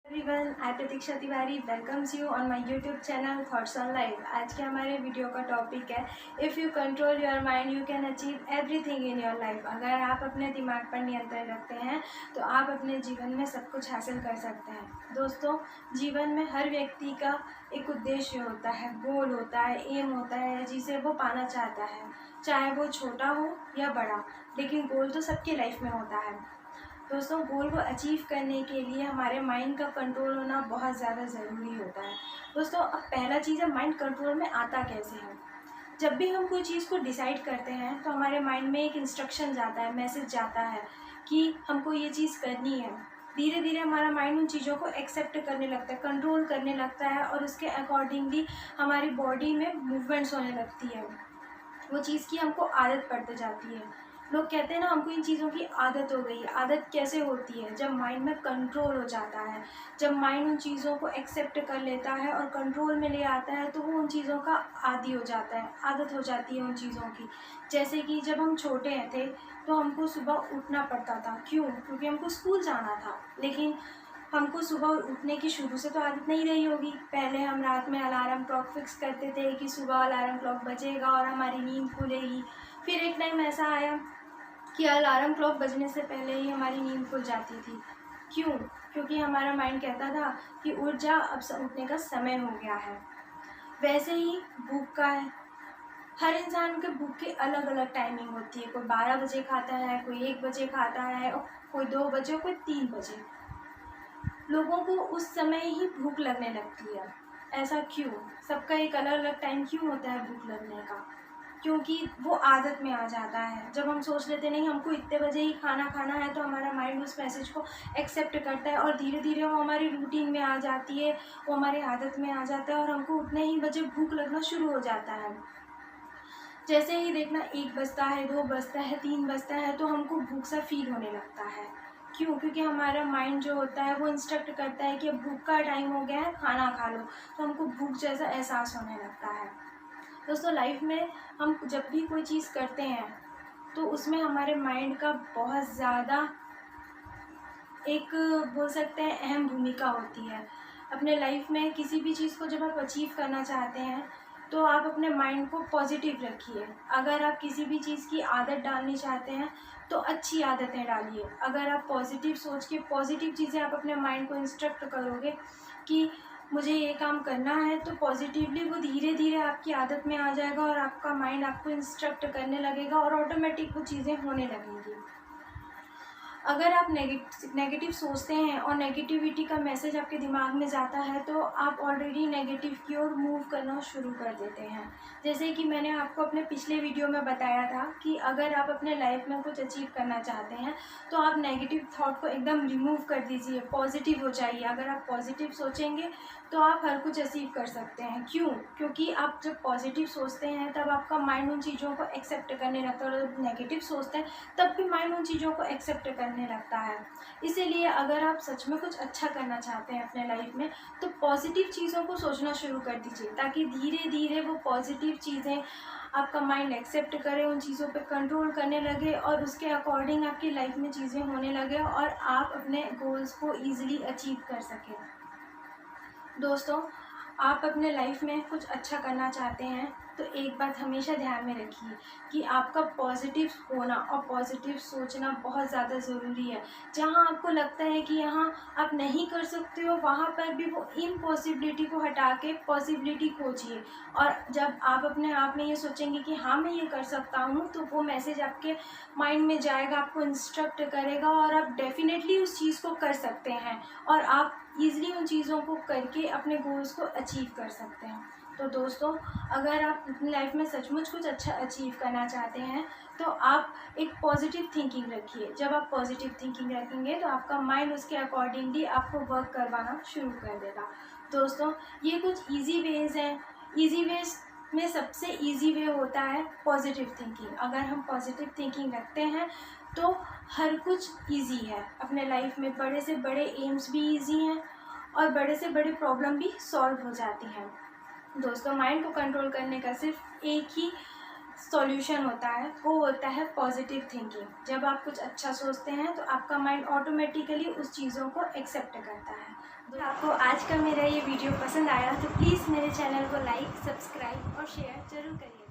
Everyone, I Pratiksha Tiwari welcomes you on my YouTube channel thoughts on life. आज के हमारे video का topic है if you control your mind you can achieve everything in your life. अगर आप अपने दिमाग पर नियंत्रण रखते हैं तो आप अपने जीवन में सब कुछ हासिल कर सकते हैं। दोस्तों, जीवन में हर व्यक्ति का एक उद्देश्य होता है, गोल होता है, एम होता है जिसे वो पाना चाहता है, चाहे वो छोटा हो या बड़ा, लेकिन गोल तो सबके लाइफ में होता है। दोस्तों, गोल को अचीव करने के लिए हमारे माइंड का कंट्रोल होना बहुत ज़्यादा ज़रूरी होता है। दोस्तों, अब पहला चीज़ है माइंड कंट्रोल में आता कैसे है। जब भी हम कोई चीज़ को डिसाइड करते हैं तो हमारे माइंड में एक इंस्ट्रक्शन जाता है, मैसेज जाता है कि हमको ये चीज़ करनी है। धीरे धीरे हमारा माइंड उन चीज़ों को एक्सेप्ट करने लगता है, कंट्रोल करने लगता है और उसके अकॉर्डिंगली हमारी बॉडी में मूवमेंट्स होने लगती है। वो चीज़ की हमको आदत पड़ते जाती है। लोग कहते हैं ना, हमको इन चीज़ों की आदत हो गई है। आदत कैसे होती है? जब माइंड में कंट्रोल हो जाता है, जब माइंड उन चीज़ों को एक्सेप्ट कर लेता है और कंट्रोल में ले आता है तो वो उन चीज़ों का आदी हो जाता है, आदत हो जाती है उन चीज़ों की। जैसे कि जब हम छोटे थे तो हमको सुबह उठना पड़ता था। क्यों? क्योंकि हमको स्कूल जाना था। लेकिन हमको सुबह उठने की शुरू से तो आदत नहीं रही होगी। पहले हम रात में अलार्म क्लॉक फिक्स करते थे कि सुबह अलार्म क्लॉक बजेगा और हमारी नींद खुलेगी। फिर एक टाइम ऐसा आया कि अलार्म क्लॉक बजने से पहले ही हमारी नींद खुल जाती थी। क्यों? क्योंकि हमारा माइंड कहता था कि उठ जा, अब उठने का समय हो गया है। वैसे ही भूख का है। हर इंसान के भूख की अलग अलग टाइमिंग होती है। कोई 12 बजे खाता है, कोई 1 बजे खाता है, और कोई 2 बजे, कोई 3 बजे। लोगों को उस समय ही भूख लगने लगती है। ऐसा क्यों? सबका एक अलग अलग टाइम क्यों होता है भूख लगने का? क्योंकि वो आदत में आ जाता है। जब हम सोच लेते नहीं हमको इतने बजे ही खाना खाना है तो हमारा माइंड उस मैसेज को एक्सेप्ट करता है और धीरे धीरे वो हमारी रूटीन में आ जाती है, वो हमारी आदत में आ जाता है और हमको उतने ही बजे भूख लगना शुरू हो जाता है। जैसे ही देखना 1 बजता है, 2 बजता है, 3 बजता है तो हमको भूख सा फील होने लगता है। क्यों? क्योंकि हमारा माइंड जो होता है वो इंस्ट्रक्ट करता है कि अब भूख का टाइम हो गया है, खाना खा लो, तो हमको भूख जैसा एहसास होने लगता है। दोस्तों, लाइफ में हम जब भी कोई चीज़ करते हैं तो उसमें हमारे माइंड का बहुत ज़्यादा एक, बोल सकते हैं, अहम भूमिका होती है। अपने लाइफ में किसी भी चीज़ को जब आप अचीव करना चाहते हैं तो आप अपने माइंड को पॉजिटिव रखिए। अगर आप किसी भी चीज़ की आदत डालनी चाहते हैं तो अच्छी आदतें डालिए। अगर आप पॉजिटिव सोच के पॉजिटिव चीज़ें आप अपने माइंड को इंस्ट्रक्ट करोगे कि मुझे ये काम करना है, तो पॉजिटिवली वो धीरे धीरे आपकी आदत में आ जाएगा और आपका माइंड आपको इंस्ट्रक्ट करने लगेगा और ऑटोमेटिक वो चीज़ें होने लगेंगी। अगर आप नेगेटिव सोचते हैं और नेगेटिविटी का मैसेज आपके दिमाग में जाता है तो आप ऑलरेडी नेगेटिव की ओर मूव करना शुरू कर देते हैं। जैसे कि मैंने आपको अपने पिछले वीडियो में बताया था कि अगर आप अपने लाइफ में कुछ अचीव करना चाहते हैं तो आप नेगेटिव थॉट को एकदम रिमूव कर दीजिए, पॉजिटिव हो जाइए। अगर आप पॉजिटिव सोचेंगे तो आप हर कुछ अचीव कर सकते हैं। क्यों? क्योंकि आप जब पॉजिटिव सोचते हैं तब आपका माइंड उन चीज़ों को एक्सेप्ट करने लगता है, और जब नेगेटिव सोचते हैं तब भी माइंड उन चीज़ों को एक्सेप्ट करने लगता है। इसीलिए अगर आप सच में कुछ अच्छा करना चाहते हैं अपने लाइफ में तो पॉजिटिव चीज़ों को सोचना शुरू कर दीजिए, ताकि धीरे धीरे वो पॉजिटिव चीज़ें आपका माइंड एक्सेप्ट करे, उन चीज़ों पे कंट्रोल करने लगे और उसके अकॉर्डिंग आपकी लाइफ में चीज़ें होने लगे और आप अपने गोल्स को ईजिली अचीव कर सकें। दोस्तों, आप अपने लाइफ में कुछ अच्छा करना चाहते हैं तो एक बात हमेशा ध्यान में रखिए कि आपका पॉजिटिव होना और पॉजिटिव सोचना बहुत ज़्यादा ज़रूरी है। जहाँ आपको लगता है कि यहाँ आप नहीं कर सकते हो, वहाँ पर भी वो इम्पॉसिबिलिटी को हटा के पॉसिबिलिटी खोजिए। और जब आप अपने आप में ये सोचेंगे कि हाँ मैं ये कर सकता हूँ, तो वो मैसेज आपके माइंड में जाएगा, आपको इंस्ट्रक्ट करेगा और आप डेफिनेटली उस चीज़ को कर सकते हैं और आप ईज़िली उन चीज़ों को करके अपने गोल्स को अचीव कर सकते हैं। तो दोस्तों, अगर आप अपनी लाइफ में सचमुच कुछ अच्छा अचीव करना चाहते हैं तो आप एक पॉजिटिव थिंकिंग रखिए। जब आप पॉजिटिव थिंकिंग रखेंगे तो आपका माइंड उसके अकॉर्डिंगली आपको वर्क करवाना शुरू कर देगा। दोस्तों, ये कुछ ईजी वेज हैं। ईजी वेज में सबसे ईजी वे होता है पॉजिटिव थिंकिंग। अगर हम पॉजिटिव थिंकिंग रखते हैं तो हर कुछ ईजी है। अपने लाइफ में बड़े से बड़े एम्स भी ईजी हैं और बड़े से बड़े प्रॉब्लम भी सॉल्व हो जाती हैं। दोस्तों, माइंड को कंट्रोल करने का सिर्फ एक ही सॉल्यूशन होता है, वो होता है पॉजिटिव थिंकिंग। जब आप कुछ अच्छा सोचते हैं तो आपका माइंड ऑटोमेटिकली उस चीज़ों को एक्सेप्ट करता है। आपको आज का मेरा ये वीडियो पसंद आया तो प्लीज़ मेरे चैनल को लाइक, सब्सक्राइब और शेयर ज़रूर करिए।